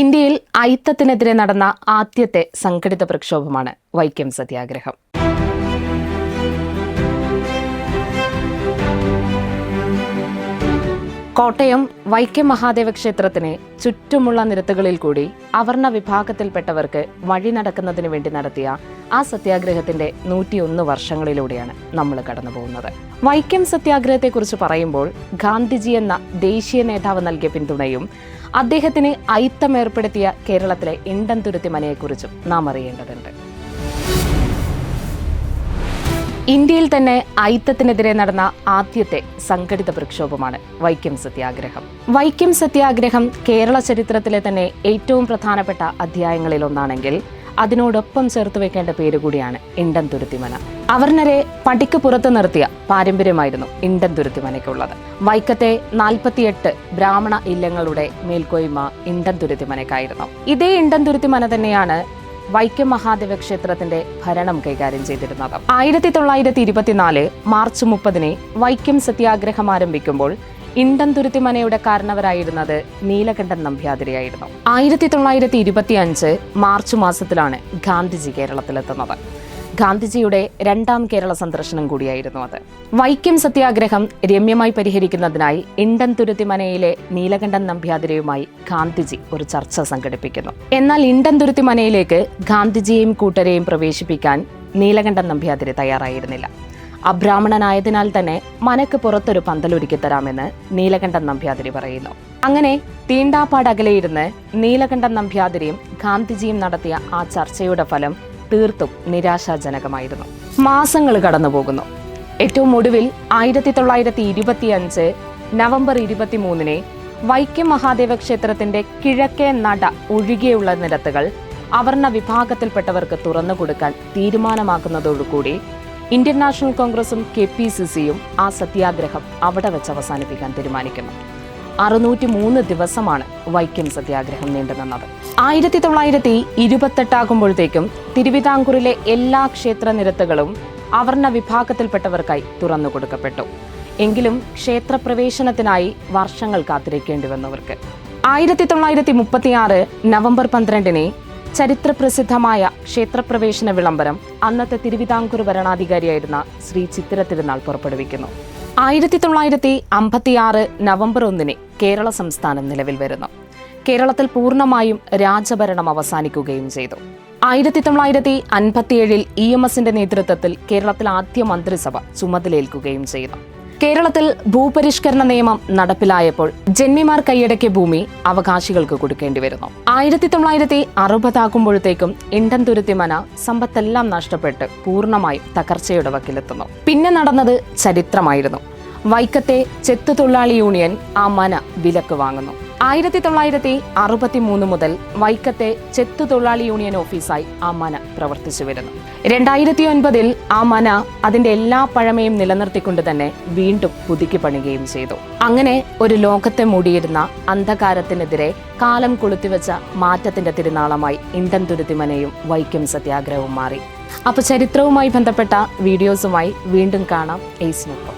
ഇന്ത്യയിൽ അയിത്തത്തിനെതിരെ നടന്ന ആദ്യത്തെ സംഘടിത പ്രക്ഷോഭമാണ് വൈക്കം സത്യാഗ്രഹം. കോട്ടയം വൈക്കം മഹാദേവ ക്ഷേത്രത്തിന് ചുറ്റുമുള്ള നിരത്തുകളിൽ കൂടി അവർണ വിഭാഗത്തിൽപ്പെട്ടവർക്ക് വഴി നടക്കുന്നതിന് വേണ്ടി നടത്തിയ ആ സത്യാഗ്രഹത്തിന്റെ 101 വർഷങ്ങളിലൂടെയാണ് നമ്മൾ കടന്നു പോകുന്നത്. വൈക്കം സത്യാഗ്രഹത്തെക്കുറിച്ച് പറയുമ്പോൾ ഗാന്ധിജി എന്ന ദേശീയ നേതാവ് നൽകിയ പിന്തുണയും അദ്ദേഹത്തിന് അയിത്തം ഏർപ്പെടുത്തിയ കേരളത്തിലെ ഇണ്ടംതുരുത്തി മനയെക്കുറിച്ചും നാം അറിയേണ്ടതുണ്ട്. ഇന്ത്യയിൽ തന്നെ അയിത്തത്തിനെതിരെ നടന്ന ആദ്യത്തെ സംഘടിത പ്രക്ഷോഭമാണ് വൈക്കം സത്യാഗ്രഹം. വൈക്കം സത്യാഗ്രഹം കേരള ചരിത്രത്തിലെ തന്നെ ഏറ്റവും പ്രധാനപ്പെട്ട അധ്യായങ്ങളിലൊന്നാണെങ്കിൽ അതിനോടൊപ്പം ചേർത്ത് വെക്കേണ്ട പേരുകൂടിയാണ് ഇണ്ടംതുരുത്തി മന. അവർണരെ പടിക്ക് പുറത്തു നിർത്തിയ പാരമ്പര്യമായിരുന്നു ഇണ്ടംതുരുത്തി മനയ്ക്കുള്ളത്. വൈക്കത്തെ 48 ബ്രാഹ്മണ ഇല്ലങ്ങളുടെ മേൽക്കോയ്മ ഇണ്ടംതുരുത്തി മനയ്ക്കായിരുന്നു. ഇതേ ഇണ്ടംതുരുത്തി മന തന്നെയാണ് വൈക്കം മഹാദേവ ക്ഷേത്രത്തിന്റെ ഭരണം കൈകാര്യം ചെയ്തിരുന്നത്. 1924 മാർച്ച് 30 വൈക്കം സത്യാഗ്രഹം ആരംഭിക്കുമ്പോൾ ഇണ്ടംതുരുത്തി മനയുടെ കാരണവരായിരുന്നത് നീലകണ്ഠൻ നമ്പ്യാതിരിയായിരുന്നു. 1925 മാർച്ച് മാസത്തിലാണ് ഗാന്ധിജി കേരളത്തിലെത്തുന്നത്. ഗാന്ധിജിയുടെ 2ാം കേരള സന്ദർശനം കൂടിയായിരുന്നു അത്. വൈക്കം സത്യാഗ്രഹം രമ്യമായി പരിഹരിക്കുന്നതിനായി ഇണ്ടംതുരുത്തി മനയിലെ നീലകണ്ഠൻ നമ്പ്യാതിരിയുമായി ഗാന്ധിജി ഒരു ചർച്ച സംഘടിപ്പിക്കുന്നു. എന്നാൽ ഇണ്ടംതുരുത്തി മനയിലേക്ക് ഗാന്ധിജിയെയും കൂട്ടരെയും പ്രവേശിപ്പിക്കാൻ നീലകണ്ഠൻ നമ്പ്യാതിരി തയ്യാറായിരുന്നില്ല. അബ്രാഹ്മണനായതിനാൽ തന്നെ മനക്ക് പുറത്തൊരു പന്തലൊരുക്കി തരാമെന്ന് നീലകണ്ഠൻ നമ്പ്യാതിരി പറയുന്നു. അങ്ങനെ തീണ്ടാപ്പാടകലെയിരുന്ന് നീലകണ്ഠൻ നമ്പ്യാതിരിയും ഗാന്ധിജിയും നടത്തിയ ആ ചർച്ചയുടെ ഫലം തീർത്തും നിരാശാജനകമായിരുന്നു. മാസങ്ങൾ കടന്നുപോകുന്നു. ഏറ്റവും ഒടുവിൽ 1925 നവംബർ 23 വൈക്കം മഹാദേവ ക്ഷേത്രത്തിന്റെ കിഴക്കേ നട ഒഴികെയുള്ള നിരത്തുകൾ അവർണ വിഭാഗത്തിൽപ്പെട്ടവർക്ക് തുറന്നുകൊടുക്കാൻ തീരുമാനമാക്കുന്നതോടുകൂടി ഇന്ത്യൻ നാഷണൽ കോൺഗ്രസും KPCCയും ആ സത്യാഗ്രഹം അവിടെ വെച്ച് അവസാനിപ്പിക്കാൻ തീരുമാനിക്കുന്നു. 603 ദിവസമാണ് വൈക്കം സത്യാഗ്രഹം നീണ്ടുനിന്നത്. 1928 ആകുമ്പോഴത്തേക്കും തിരുവിതാംകൂറിലെ എല്ലാ ക്ഷേത്ര നിരത്തുകളും അവർണ വിഭാഗത്തിൽപ്പെട്ടവർക്കായി തുറന്നു കൊടുക്കപ്പെട്ടു. എങ്കിലും ക്ഷേത്രപ്രവേശനത്തിനായി വർഷങ്ങൾ കാത്തിരിക്കേണ്ടി വന്നവർക്ക് 1936 നവംബർ 12 ചരിത്രപ്രസിദ്ധമായ ക്ഷേത്രപ്രവേശന വിളംബരം അന്നത്തെ തിരുവിതാംകൂർ ഭരണാധികാരിയായിരുന്ന ശ്രീ ചിത്തിര തിരുനാൾ പുറപ്പെടുവിക്കുന്നു. 1956 നവംബർ 1 കേരള സംസ്ഥാനം നിലവിൽ വരുന്നു. കേരളത്തിൽ പൂർണ്ണമായും രാജഭരണം അവസാനിക്കുകയും ചെയ്തു. 1957 EMSന്റെ നേതൃത്വത്തിൽ കേരളത്തിൽ ആദ്യ മന്ത്രിസഭ ചുമതലയേൽക്കുകയും ചെയ്യുന്നു. കേരളത്തിൽ ഭൂപരിഷ്കരണ നിയമം നടപ്പിലായപ്പോൾ ജന്മിമാർ കൈയടക്കിയ ഭൂമി അവകാശികൾക്ക് കൊടുക്കേണ്ടി വരുന്നു. 1960 ആകുമ്പോഴത്തേക്കും ഇണ്ടംതുരുത്തി മന സമ്പത്തെല്ലാം നഷ്ടപ്പെട്ട് പൂർണ്ണമായും തകർച്ചയുടെ വക്കിലെത്തുന്നു. പിന്നെ നടന്നത് ചരിത്രമായിരുന്നു. വൈക്കത്തെ ചെത്തുതൊഴിലാളി യൂണിയൻ ആ മന വിലക്ക് വാങ്ങുന്നു. 1963 മുതൽ വൈക്കത്തെ ചെത്തുതൊഴിലാളി യൂണിയൻ ഓഫീസായി ആ മന പ്രവർത്തിച്ചു വരുന്നു. 2009 ആ മന അതിന്റെ എല്ലാ പഴമയും നിലനിർത്തിക്കൊണ്ട് തന്നെ വീണ്ടും പുതുക്കി പണിയുകയും ചെയ്തു. അങ്ങനെ ഒരു ലോകത്തെ മൂടിയിരുന്ന അന്ധകാരത്തിനെതിരെ കാലം കൊളുത്തിവെച്ച മാറ്റത്തിന്റെ തിരുനാളമായി ഇണ്ടംതുരുത്തി മനയും വൈക്കം സത്യാഗ്രഹവും മാറി. അപ്പോൾ ചരിത്രവുമായി ബന്ധപ്പെട്ട വീഡിയോസുമായി വീണ്ടും കാണാം. ഏസിനൊപ്പം.